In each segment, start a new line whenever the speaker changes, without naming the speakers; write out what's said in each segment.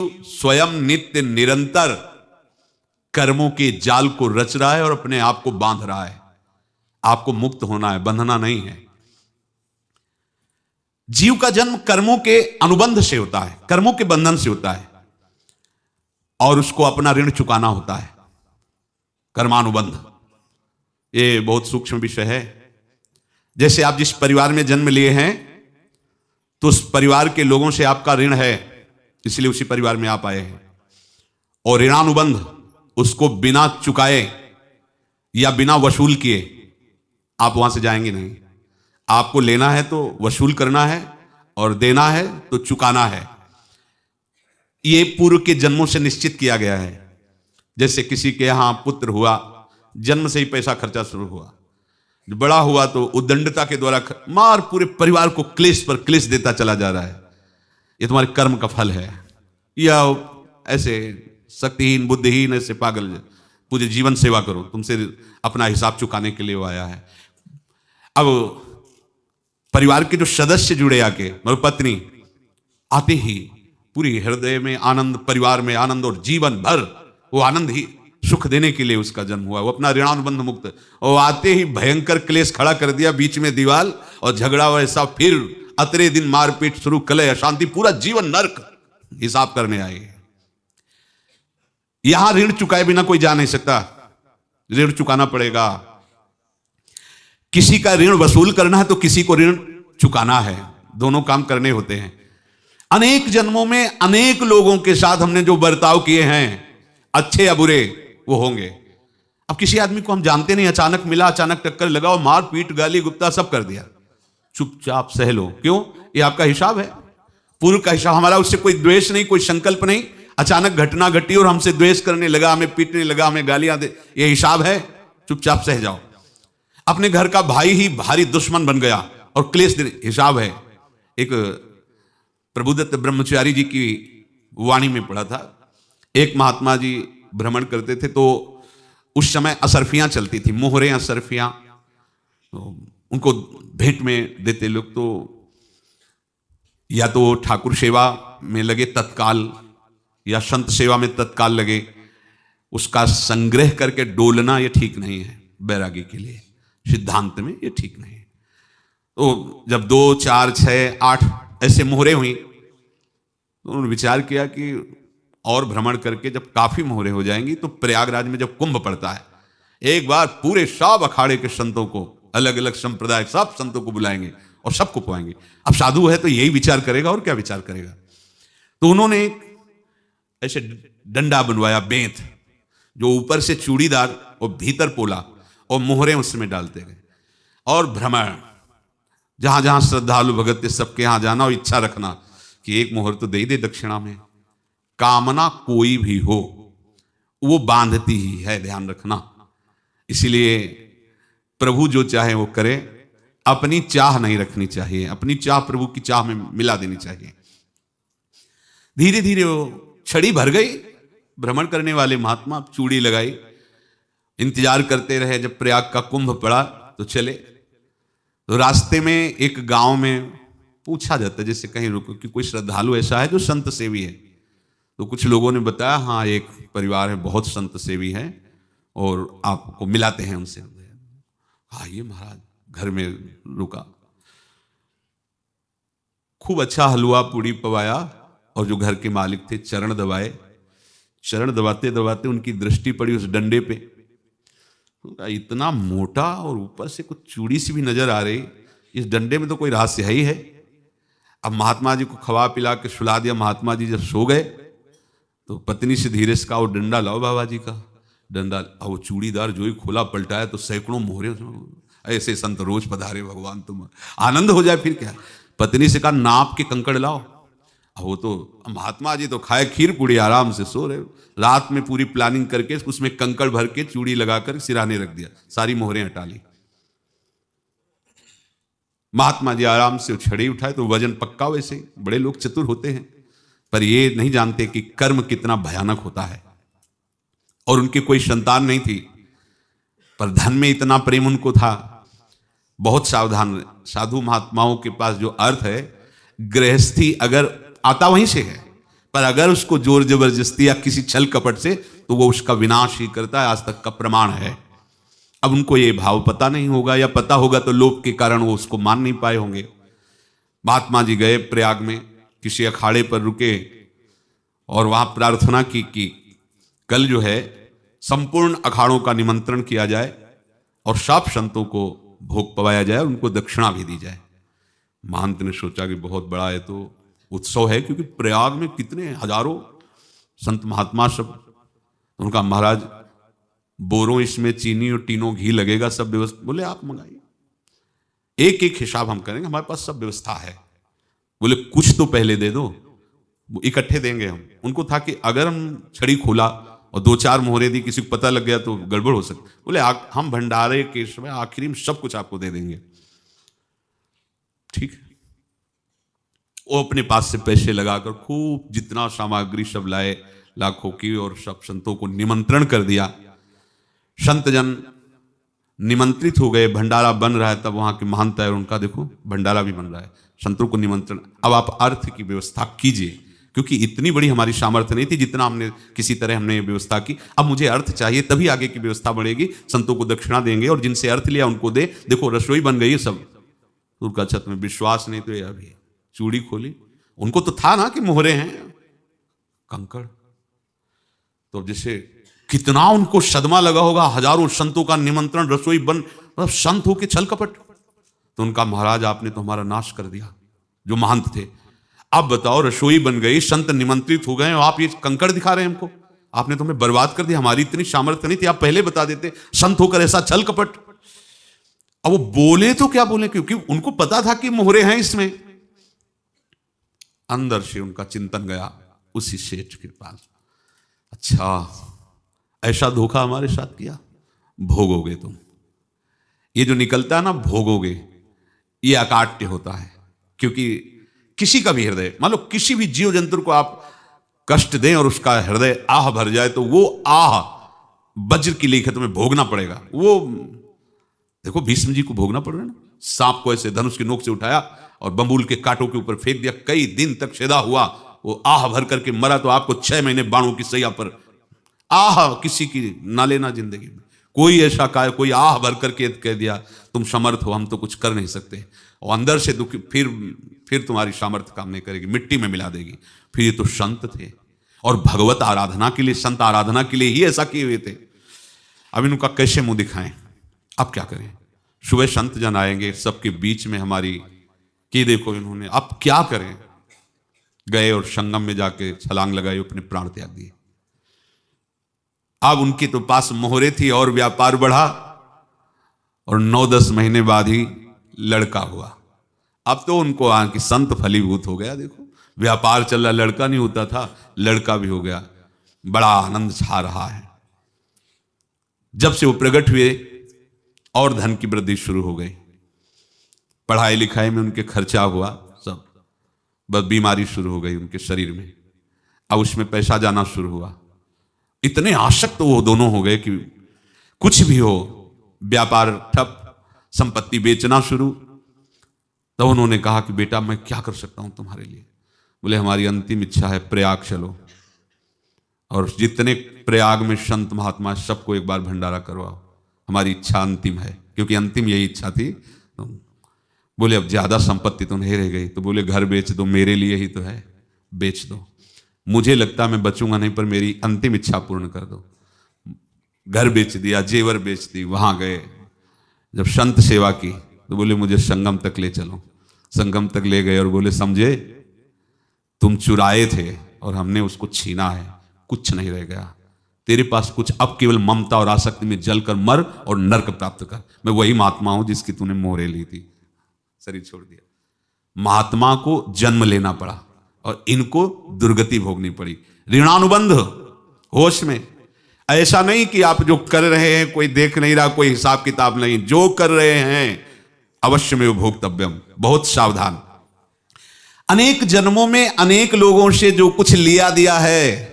स्वयं नित्य निरंतर कर्मों के जाल को रच रहा है और अपने आप को बांध रहा है। आपको मुक्त होना है, बंधना नहीं है। जीव का जन्म कर्मों के अनुबंध से होता है, कर्मों के बंधन से होता है, और उसको अपना ऋण चुकाना होता है। कर्मानुबंध ये बहुत सूक्ष्म विषय है। जैसे आप जिस परिवार में जन्म लिए हैं तो उस परिवार के लोगों से आपका ऋण है, इसलिए उसी परिवार में आप आए हैं। और ऋणानुबंध उसको बिना चुकाए या बिना वसूल किए आप वहां से जाएंगे नहीं। आपको लेना है तो वसूल करना है और देना है तो चुकाना है। ये पूर्व के जन्मों से निश्चित किया गया है। जैसे किसी के यहां पुत्र हुआ, जन्म से ही पैसा खर्चा शुरू हुआ, बड़ा हुआ तो उद्दंडता के द्वारा मार पूरे परिवार को क्लेश पर क्लेश देता चला जा रहा है। ये तुम्हारे कर्म का फल है। या ऐसे शक्तिहीन बुद्धिहीन ऐसे पागल पूरे जीवन सेवा करो, तुमसे अपना हिसाब चुकाने के लिए वो आया है। अब परिवार के जो सदस्य जुड़े आके, मतलब पत्नी आते ही पूरी हृदय में आनंद, परिवार में आनंद, और जीवन भर वो आनंद ही सुख देने के लिए उसका जन्म हुआ। वो अपना ऋणानुबंध मुक्त, और आते ही भयंकर क्लेश खड़ा कर दिया, बीच में दीवार और झगड़ा वैसा, फिर अतरे दिन मारपीट शुरू, कलह अशांति, पूरा जीवन नर्क हिसाब करने आए। यहां ऋण चुकाए बिना कोई जा नहीं सकता, ऋण चुकाना पड़ेगा। किसी का ऋण वसूल करना है तो किसी को ऋण चुकाना है, दोनों काम करने होते हैं। अनेक जन्मों में अनेक लोगों के साथ हमने जो बर्ताव किए हैं, अच्छे या बुरे, वो होंगे। अब किसी आदमी को हम जानते नहीं, अचानक मिला, अचानक टक्कर लगा और मार पीट गाली गुप्ता सब कर दिया, चुपचाप सह लो। क्यों? ये आपका हिसाब है, पूर्व का हिसाब। हमारा उससे कोई द्वेष नहीं, कोई संकल्प नहीं। अचानक घटना घटी और हमसे द्वेष करने लगा, हमें पीटने लगा, हमें गालियां दे, ये हिसाब है, चुपचाप सह जाओ। अपने घर का भाई ही भारी दुश्मन बन गया और क्लेश, हिसाब है। एक प्रभुदत्त ब्रह्मचारी जी की वाणी में पढ़ा था, एक महात्मा जी भ्रमण करते थे तो उस समय असरफियां चलती थी, मोहरे असरफियां, तो उनको भेंट में देते लोग। तो या तो ठाकुर सेवा में लगे तत्काल, या संत सेवा में तत्काल लगे, उसका संग्रह करके डोलना ये ठीक नहीं है बैरागी के लिए, सिद्धांत में ये ठीक नहीं है। तो जब 2, 4, 6, 8 ऐसे मोहरे हुई तो उन्होंने विचार किया कि और भ्रमण करके जब काफी मोहरे हो जाएंगी तो प्रयागराज में जब कुंभ पड़ता है, एक बार पूरे सब अखाड़े के संतों को, अलग अलग संप्रदाय सब संतों को बुलाएंगे और सबको पुआएंगे। अब साधु है तो यही विचार करेगा, और क्या विचार करेगा। तो उन्होंने ऐसे डंडा बनवाया, बेंत, जो ऊपर से चूड़ीदार और भीतर पोला, और मोहरे उसमें डालते गए। और भ्रमण, जहां जहां श्रद्धालु भगत थे सबके यहां जाना और इच्छा रखना कि एक मोहर तो दे दे दक्षिणा में। कामना कोई भी हो वो बांधती ही है, ध्यान रखना। इसलिए प्रभु जो चाहे वो करे, अपनी चाह नहीं रखनी चाहिए, अपनी चाह प्रभु की चाह में मिला देनी चाहिए। धीरे धीरे वो छड़ी भर गई, भ्रमण करने वाले महात्मा चूड़ी लगाई, इंतजार करते रहे। जब प्रयाग का कुंभ पड़ा तो चले। तो रास्ते में एक गांव में पूछा जाता है, जैसे कहीं रुको कि कोई श्रद्धालु ऐसा है जो संत सेवी है। तो कुछ लोगों ने बताया, हाँ एक परिवार है बहुत संत सेवी है और आपको मिलाते हैं उनसे। हाँ ये महाराज, घर में रुका, खूब अच्छा हलवा पूड़ी पवाया, और जो घर के मालिक थे चरण दबाए। चरण दबाते दबाते उनकी दृष्टि पड़ी उस डंडे पे, इतना मोटा और ऊपर से कुछ चूड़ी सी भी नजर आ रही, इस डंडे में तो कोई रहस्य है ही है। अब महात्मा जी को खवा पिला के सुला दिया। महात्मा जी जब सो गए तो पत्नी से धीरे से कहा, वो डंडा लाओ बाबा जी का डंडा। वो चूड़ीदार जो ही खोला पलटाया तो सैकड़ों मोहरे। ऐसे संत रोज पधारे भगवान, तुम आनंद हो जाए फिर क्या। पत्नी से कहा, नाप के कंकड़ लाओ। वो तो महात्मा जी तो खाए खीर पूड़ी, आराम से सो रहे। रात में पूरी प्लानिंग करके उसमें कंकड़ भर के चूड़ी लगाकर सिराने रख दिया, सारी मोहरें हटा ली। महात्मा जी आराम से छड़ी उठाए तो वजन पक्का। वैसे बड़े लोग चतुर होते हैं, पर ये नहीं जानते कि कर्म कितना भयानक होता है। और उनकी कोई संतान नहीं थी, पर धन में इतना प्रेम उनको था। बहुत सावधान साधु महात्माओं के पास जो अर्थ है, गृहस्थी अगर आता वहीं से है, पर अगर उसको जोर जबरदस्ती या किसी छल कपट से, तो वो उसका विनाश ही करता है, आज तक का प्रमाण है। अब उनको ये भाव पता नहीं होगा, या पता होगा तो लोभ के कारण वो उसको मान नहीं पाए होंगे। महात्मा जी गए प्रयाग में, किसी अखाड़े पर रुके और वहां प्रार्थना की कि कल जो है संपूर्ण अखाड़ों का निमंत्रण किया जाए और सब संतों को भोग पवाया जाए, उनको दक्षिणा भी दी जाए। महंत ने सोचा कि बहुत बड़ा है तो उत्सव है, क्योंकि प्रयाग में कितने हजारों संत महात्मा सब। उनका महाराज बोरों इसमें चीनी और टीनों घी लगेगा, सब व्यवस्था। बोले आप मंगाइए, एक एक हिसाब हम करेंगे, हमारे पास सब व्यवस्था है। बोले कुछ तो पहले दे दो, इकट्ठे देंगे हम। उनको था कि अगर हम छड़ी खोला और 2-4 मोहरे दी, किसी को पता लग गया तो गड़बड़ हो सकती। बोले हम भंडारे के समय आखिरी में सब कुछ आपको दे देंगे। ठीक है, वो अपने पास से पैसे लगाकर खूब जितना सामग्री सब लाए, लाखों की, और सब संतों को निमंत्रण कर दिया। संत जन निमंत्रित हो गए, भंडारा बन रहा है। तब वहां के महंत है और उनका देखो भंडारा भी बन रहा है, संतों को निमंत्रण। अब आप अर्थ की व्यवस्था कीजिए, क्योंकि इतनी बड़ी हमारी सामर्थ्य नहीं थी जितना हमने किसी तरह हमने व्यवस्था की। अब मुझे अर्थ चाहिए, तभी आगे की व्यवस्था बढ़ेगी। संतों को दक्षिणा देंगे और जिनसे अर्थ लिया उनको दे। देखो रसोई बन गई है सब। उनका छत में विश्वास नहीं तो अभी चूड़ी खोली। उनको तो था ना कि मोहरे हैं कंकड़। तो अब जैसे कितना उनको सदमा लगा होगा, हजारों संतों का निमंत्रण, रसोई बन, मतलब संत हो के छल कपट। तो उनका महाराज आपने तो हमारा नाश कर दिया, जो महंत थे। अब बताओ रसोई बन गई, संत निमंत्रित हो गए, और आप ये कंकड़ दिखा रहे हैं हमको। आपने तो हमें बर्बाद कर दिया, हमारी इतनी सामर्थ्य नहीं थी, आप पहले बता देते। संत होकर ऐसा छल कपट। अब वो बोले तो क्या बोले, क्योंकि उनको पता था कि मोहरे हैं इसमें। अंदर से उनका चिंतन गया उसी सेठ के पास, अच्छा ऐसा धोखा हमारे साथ किया, भोगोगे तुम। ये जो निकलता है ना भोगोगे, ये अकाट्य होता है। क्योंकि किसी का भी हृदय, मान लो किसी भी जीव जंतु को आप कष्ट दें और उसका हृदय आह भर जाए, तो वो आह वज्र की लेखा तुम्हें भोगना पड़ेगा। वो देखो भीष्म जी को भोगना पड़ रहा है ना। सांप को ऐसे धनुष की नोक से उठाया और बंबूल के कांटों के ऊपर फेंक दिया, कई दिन तक छेदा हुआ, वो आह भर करके मरा। तो आपको 6 महीने बाणों की सैया पर आह किसी की ना लेना जिंदगी में। कोई ऐसा काय, कोई आह भर करके कह दिया तुम समर्थ हो, हम तो कुछ कर नहीं सकते, और अंदर से दुखी, फिर तुम्हारी सामर्थ्य काम नहीं करेगी, मिट्टी में मिला देगी। फिर ये तो संत थे, और भगवत आराधना के लिए, संत आराधना के लिए ही ऐसा किए हुए थे। अब इनका कैसे मुंह दिखाएं, अब क्या करें। सुबह संत जन आएंगे, सबके बीच में हमारी कि देखो इन्होंने, अब क्या करें। गए और संगम में जाके छलांग लगाई, अपने प्राण त्याग दिए। अब उनके तो पास मोहरे थी और व्यापार बढ़ा, और 9-10 महीने बाद ही लड़का हुआ। अब तो उनको कि संत फलीभूत हो गया। देखो व्यापार चल रहा, लड़का नहीं होता था, लड़का भी हो गया, बड़ा आनंद छा रहा है। जब से वो प्रकट हुए और धन की वृद्धि शुरू हो गई, पढ़ाई लिखाई में उनके खर्चा हुआ सब, बस बीमारी शुरू हो गई उनके शरीर में। अब उसमें पैसा जाना शुरू हुआ, इतने आसक्त तो वो दोनों हो गए कि कुछ भी हो, व्यापार ठप, संपत्ति बेचना शुरू। तो उन्होंने कहा कि बेटा मैं क्या कर सकता हूं तुम्हारे लिए। बोले हमारी अंतिम इच्छा है, प्रयाग चलो और जितने प्रयाग में संत महात्मा सबको एक बार भंडारा करवाओ, हमारी इच्छा अंतिम है। क्योंकि अंतिम यही इच्छा थी। तो बोले अब ज्यादा संपत्ति तो नहीं रह गई। तो बोले घर बेच दो, मेरे लिए ही तो है, बेच दो। मुझे लगता मैं बचूंगा नहीं, पर मेरी अंतिम इच्छा पूर्ण कर दो। घर बेच दिया, जेवर बेच दी। वहां गए, जब संत सेवा की तो बोले मुझे संगम तक ले चलो। संगम तक ले गए और बोले समझे तुम चुराए थे और हमने उसको छीना है, कुछ नहीं रह गया तेरे पास कुछ, अब केवल ममता और आसक्ति में जलकर मर और नरक प्राप्त कर। मैं वही महात्मा हूं जिसकी तूने मोहरे ली थी, शरीर छोड़ दिया। महात्मा को जन्म लेना पड़ा और इनको दुर्गति भोगनी पड़ी। ऋणानुबंध होश में, ऐसा नहीं कि आप जो कर रहे हैं कोई देख नहीं रहा, कोई हिसाब किताब नहीं, जो कर रहे हैं अवश्य में भोक्तव्यम। बहुत सावधान। अनेक जन्मों में अनेक लोगों से जो कुछ लिया दिया है,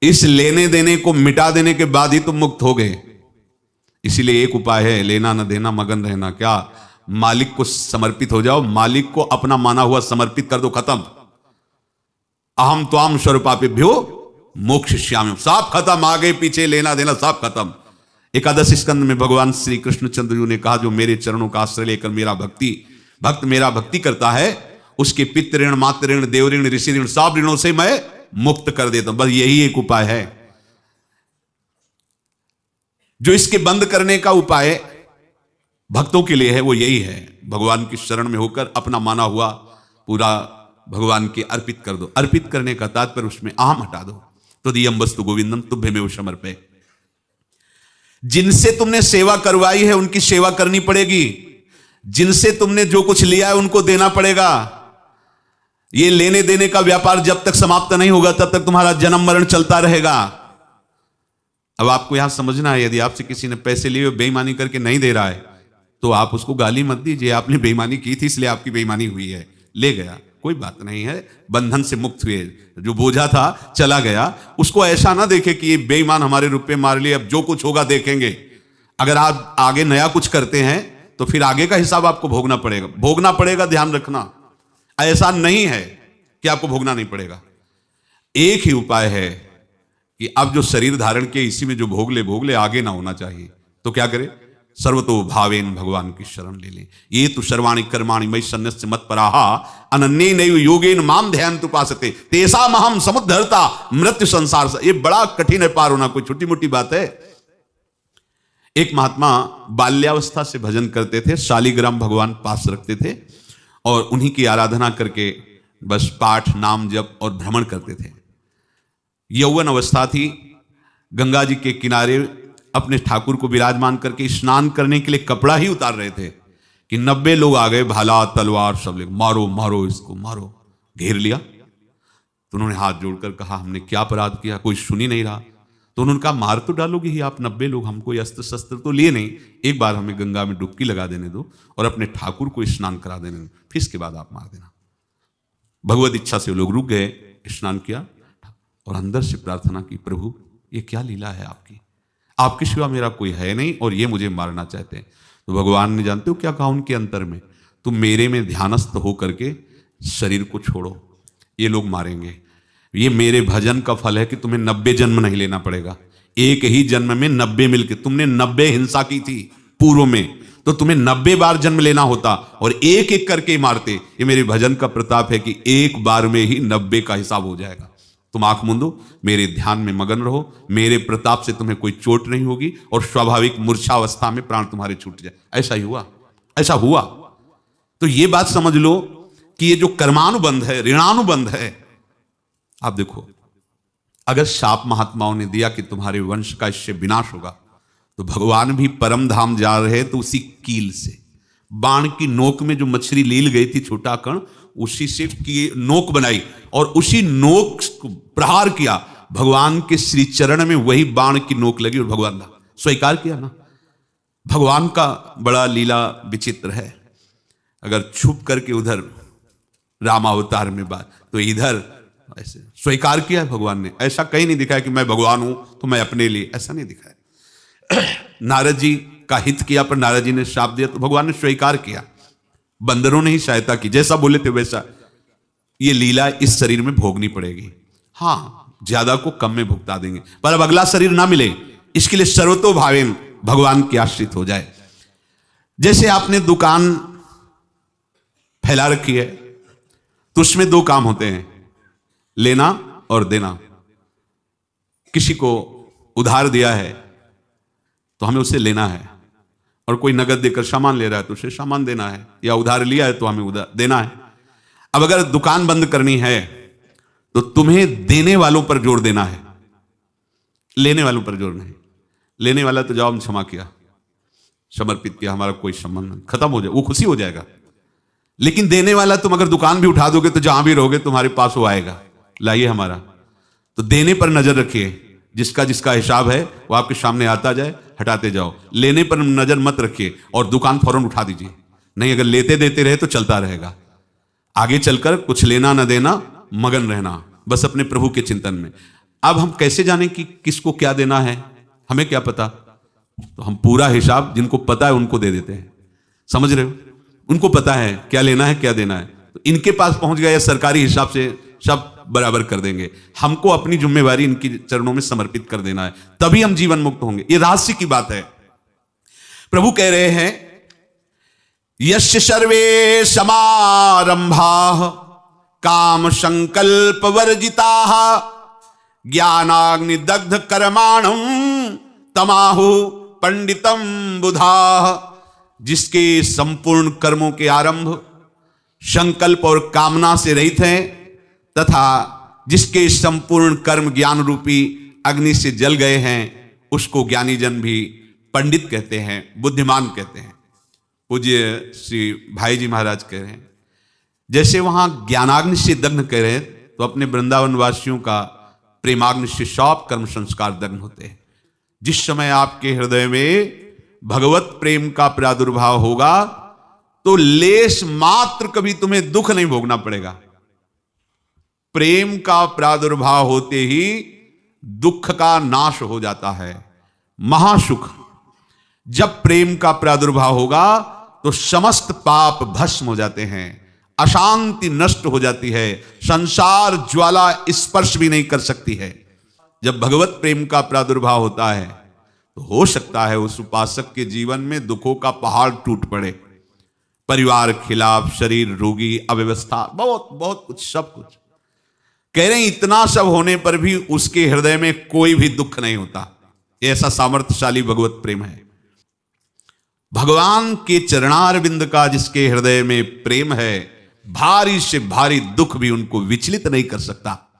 इस लेने देने को मिटा देने के बाद ही तुम मुक्त हो गए। इसीलिए एक उपाय है, लेना न देना मगन रहना। क्या? मालिक को समर्पित हो जाओ, मालिक को अपना माना हुआ समर्पित कर दो, खत्म। अहम त्वाम स्वरूपापिभ्यो मोक्षयिष्यामि। सब खत्म, आगे पीछे लेना देना सब खत्म। एकादश स्कंद में भगवान श्री कृष्णचंद्र जी ने कहा, जो मेरे चरणों का आश्रय लेकर भक्त मेरा भक्ति करता है, उसके पितृ ऋण, मातृ ऋण, देव ऋण, ऋषि ऋण, सब ऋणों से मैं मुक्त कर देता हूं। बस यही एक उपाय है जो इसके बंद करने का उपाय भक्तों के लिए है, वो यही है, भगवान की शरण में होकर अपना माना हुआ पूरा भगवान के अर्पित कर दो। अर्पित करने का तात्पर्य उसमें अहम हटा दो। तो दियम वस्तु गोविंदम तुभ्यमेव समर्पये। जिनसे तुमने सेवा करवाई है उनकी सेवा करनी पड़ेगी, जिनसे तुमने जो कुछ लिया है उनको देना पड़ेगा। ये लेने देने का व्यापार जब तक समाप्त नहीं होगा तब तक तुम्हारा जन्म मरण चलता रहेगा। अब आपको यहां समझना है, यदि आपसे किसी ने पैसे लिए बेईमानी करके नहीं दे रहा है तो आप उसको गाली मत दीजिए, आपने बेईमानी की थी इसलिए आपकी बेईमानी हुई है, ले गया, कोई बात नहीं है, बंधन से मुक्त हुए, जो बोझा था चला गया। उसको ऐसा ना देखे कि ये बेईमान हमारे रुपए मार लिए, अब जो कुछ होगा देखेंगे। अगर आप आगे नया कुछ करते हैं तो फिर आगे का हिसाब आपको भोगना पड़ेगा, ध्यान रखना। ऐसा नहीं है कि आपको भोगना नहीं पड़ेगा। एक ही उपाय है कि अब जो शरीर धारण के इसी में जो भोग ले, आगे ना होना चाहिए। तो क्या करे? सर्वतो भावेन भगवान की शरण ले लें। ये तो सर्वाणि कर्माणि मयि सन्न्यस्य मत्पराहा अनन्येनैव योगेन माम ध्यायन्तु उपासते तेषाम् अहं समुद्धर्ता मृत्यु संसार से। ये बड़ा कठिन है पार होना, कोई छोटी मोटी बात है। एक महात्मा बाल्यावस्था से भजन करते थे, शालिग्राम भगवान पास रखते थे और उन्हीं की आराधना करके बस पाठ, नाम, जप और भ्रमण करते थे। यौवन अवस्था थी, गंगा जी के किनारे अपने ठाकुर को विराजमान करके स्नान करने के लिए कपड़ा ही उतार रहे थे कि 90 लोग आ गए, भाला तलवार सब ले, मारो मारो इसको मारो, घेर लिया। तो उन्होंने हाथ जोड़कर कहा, हमने क्या अपराध किया? कोई सुन ही नहीं रहा। तो उन्होंने कहा, मार तो डालोगे ही आप 90 लोग, हम कोई अस्त्र शस्त्र तो लिए नहीं, एक बार हमें गंगा में डुबकी लगा देने दो और अपने ठाकुर को स्नान करा देने दो, फिर इसके बाद आप मार देना। भगवत इच्छा से वो लोग रुक गए, स्नान किया और अंदर से प्रार्थना की, प्रभु ये क्या लीला है आपकी, आपके सिवा मेरा कोई है नहीं और ये मुझे मारना चाहते हैं। तो भगवान ने जानते हो क्या कहा उनके अंतर में? तुम मेरे में ध्यानस्थ हो करके शरीर को छोड़ो, ये लोग मारेंगे। ये मेरे भजन का फल है कि तुम्हें 90 जन्म नहीं लेना पड़ेगा। एक ही जन्म में 90 मिलके, तुमने 90 हिंसा की थी पूर्व में, तो तुम्हें 90 बार जन्म लेना होता और एक एक करके मारते। ये मेरे भजन का प्रताप है कि एक बार में ही 90 का हिसाब हो जाएगा। तुम आंख मूंदो, मेरे ध्यान में मगन रहो, मेरे प्रताप से तुम्हें कोई चोट नहीं होगी और स्वाभाविक मूर्छावस्था में प्राण तुम्हारे छूट जाए। ऐसा ही हुआ, ऐसा हुआ। तो ये बात समझ लो कि ये जो कर्मानुबंध है, ऋणानुबंध है। आप देखो, अगर शाप महात्माओं ने दिया कि तुम्हारे वंश का इससे विनाश होगा, तो भगवान भी परम धाम जा रहे तो उसी कील से, बाण की नोक में जो मछली लील गई थी, छोटा कण, उसी से की नोक बनाई और उसी नोक को प्रहार किया। भगवान के श्री चरण में वही बाण की नोक लगी और भगवान ने स्वीकार किया ना। भगवान का बड़ा लीला विचित्र है। अगर छुप करके उधर रामावतार में बात, तो इधर ऐसे स्वीकार किया भगवान ने। ऐसा कहीं नहीं दिखाया कि मैं भगवान हूं तो मैं अपने लिए, ऐसा नहीं दिखाया। नारद जी का हित किया पर नारद जी ने शाप दिया तो भगवान ने स्वीकार किया। बंदरों ने ही सहायता की, जैसा बोले थे वैसा। ये लीला इस शरीर में भोगनी पड़ेगी। हाँ, ज्यादा को कम में भुगता देंगे, पर अब अगला शरीर ना मिले, इसके लिए सर्वतो भावेन भगवान के आश्रित हो जाए। जैसे आपने दुकान फैला रखी है तो उसमें 2 काम होते हैं, लेना और देना। किसी को उधार दिया है तो हमें उसे लेना है, और कोई नगद देकर सामान ले रहा है तो उसे सामान देना है, या उधार लिया है तो हमें उधार देना है। अब अगर दुकान बंद करनी है तो तुम्हें देने वालों पर जोर देना है, लेने वालों पर जोर नहीं। लेने वाला तो जवाब क्षमा किया, समर्पित किया, हमारा कोई संबंध नहीं, खत्म हो जाए, वो खुशी हो जाएगा। लेकिन देने वाला, तुम अगर दुकान भी उठा दोगे तो जहां भी रहोगे तुम्हारे पास वो आएगा, लाइए हमारा। तो देने पर नजर रखिए, जिसका जिसका हिसाब है वो आपके सामने आता जाए, हटाते जाओ। लेने पर नजर मत रखिए और दुकान फौरन उठा दीजिए, नहीं, अगर लेते देते रहे तो चलता रहेगा। आगे चलकर कुछ लेना न देना, मगन रहना बस अपने प्रभु के चिंतन में। अब हम कैसे जाने कि किसको क्या देना है, हमें क्या पता? तो हम पूरा हिसाब जिनको पता है उनको दे देते हैं, समझ रहे हो? उनको पता है क्या लेना है क्या देना है, तो इनके पास पहुंच गया, सरकारी हिसाब से सब बराबर कर देंगे। हमको अपनी जिम्मेवारी इनकी चरणों में समर्पित कर देना है, तभी हम जीवन मुक्त होंगे। ये रहस्य की बात है। प्रभु कह रहे हैं यस्य सर्वे समारंभा काम संकल्प वर्जिता ज्ञानाग्नि दग्ध कर्माणं तमाहु पंडितम बुधा। जिसके संपूर्ण कर्मों के आरंभ संकल्प और कामना से रहित हैं तथा जिसके संपूर्ण कर्म ज्ञान रूपी अग्नि से जल गए हैं, उसको ज्ञानी जन भी पंडित कहते हैं, बुद्धिमान कहते हैं। पूज्य श्री भाई जी महाराज कह रहे हैं जैसे वहां ज्ञानाग्नि से दग्न कह रहे हैं, तो अपने वृंदावन वासियों का प्रेमाग्नि से सब कर्म संस्कार दग्न होते हैं। जिस समय आपके हृदय में भगवत प्रेम का प्रादुर्भाव होगा तो लेश मात्र कभी तुम्हें दुख नहीं भोगना पड़ेगा। प्रेम का प्रादुर्भाव होते ही दुख का नाश हो जाता है, महासुख। जब प्रेम का प्रादुर्भाव होगा तो समस्त पाप भस्म हो जाते हैं, अशांति नष्ट हो जाती है, संसार ज्वाला स्पर्श भी नहीं कर सकती है। जब भगवत प्रेम का प्रादुर्भाव होता है तो हो सकता है उस उपासक के जीवन में दुखों का पहाड़ टूट पड़े, परिवार खिलाफ, शरीर रोगी, अव्यवस्था, बहुत बहुत कुछ, सब कुछ। कह रहे हैं इतना सब होने पर भी उसके हृदय में कोई भी दुख नहीं होता। ऐसा सामर्थ्यशाली भगवत प्रेम है। भगवान के चरणारविंद का जिसके हृदय में प्रेम है, भारी से भारी दुख भी उनको विचलित नहीं कर सकता।